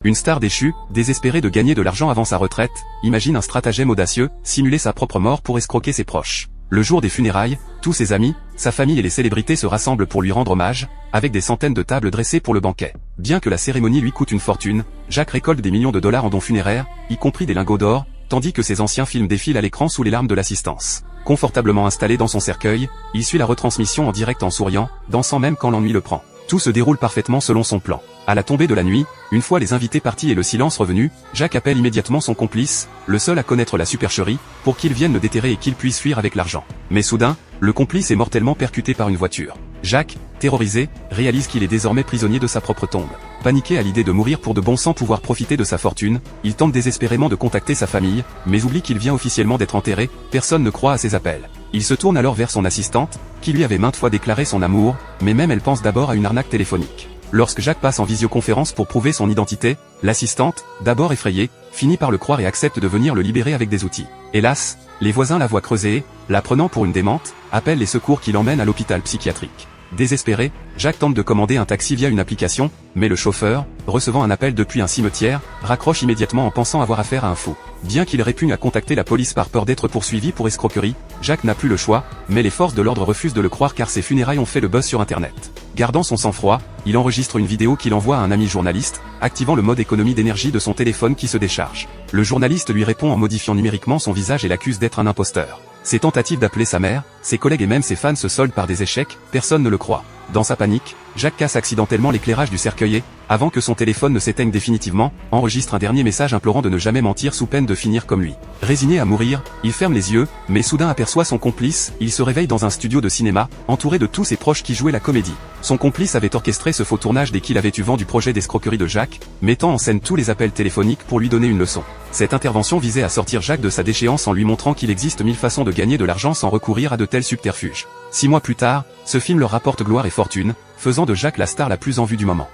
Une star déchue, désespérée de gagner de l'argent avant sa retraite, imagine un stratagème audacieux, simuler sa propre mort pour escroquer ses proches. Le jour des funérailles, tous ses amis, sa famille et les célébrités se rassemblent pour lui rendre hommage, avec des centaines de tables dressées pour le banquet. Bien que la cérémonie lui coûte une fortune, Jacques récolte des millions de dollars en dons funéraires, y compris des lingots d'or, tandis que ses anciens films défilent à l'écran sous les larmes de l'assistance. Confortablement installé dans son cercueil, il suit la retransmission en direct en souriant, dansant même quand l'ennui le prend. Tout se déroule parfaitement selon son plan. À la tombée de la nuit, une fois les invités partis et le silence revenu, Jacques appelle immédiatement son complice, le seul à connaître la supercherie, pour qu'il vienne le déterrer et qu'il puisse fuir avec l'argent. Mais soudain, le complice est mortellement percuté par une voiture. Jacques, terrorisé, réalise qu'il est désormais prisonnier de sa propre tombe. Paniqué à l'idée de mourir pour de bon sans pouvoir profiter de sa fortune, il tente désespérément de contacter sa famille, mais oublie qu'il vient officiellement d'être enterré, personne ne croit à ses appels. Il se tourne alors vers son assistante, qui lui avait maintes fois déclaré son amour, mais même elle pense d'abord à une arnaque téléphonique. Lorsque Jacques passe en visioconférence pour prouver son identité, l'assistante, d'abord effrayée, finit par le croire et accepte de venir le libérer avec des outils. Hélas, les voisins la voient creuser et, la prenant pour une démente, appellent les secours qui l'emmènent à l'hôpital psychiatrique. Désespéré, Jacques tente de commander un taxi via une application, mais le chauffeur, recevant un appel depuis un cimetière, raccroche immédiatement en pensant avoir affaire à un fou. Bien qu'il répugne à contacter la police par peur d'être poursuivi pour escroquerie, Jacques n'a plus le choix, mais les forces de l'ordre refusent de le croire car ses funérailles ont fait le buzz sur internet. Gardant son sang-froid, il enregistre une vidéo qu'il envoie à un ami journaliste, activant le mode économie d'énergie de son téléphone qui se décharge. Le journaliste lui répond en modifiant numériquement son visage et l'accuse d'être un imposteur. Ses tentatives d'appeler sa mère, ses collègues et même ses fans se soldent par des échecs, personne ne le croit. Dans sa panique, Jacques casse accidentellement l'éclairage du cercueil et, avant que son téléphone ne s'éteigne définitivement, enregistre un dernier message implorant de ne jamais mentir sous peine de finir comme lui. Résigné à mourir, il ferme les yeux, mais soudain aperçoit son complice, il se réveille dans un studio de cinéma, entouré de tous ses proches qui jouaient la comédie. Son complice avait orchestré ce faux tournage dès qu'il avait eu vent du projet d'escroquerie de Jacques, mettant en scène tous les appels téléphoniques pour lui donner une leçon. Cette intervention visait à sortir Jacques de sa déchéance en lui montrant qu'il existe 1000 façons de gagner de l'argent sans recourir à de tels subterfuges. 6 mois plus tard, ce film leur rapporte gloire et fortune, faisant de Jacques la star la plus en vue du moment.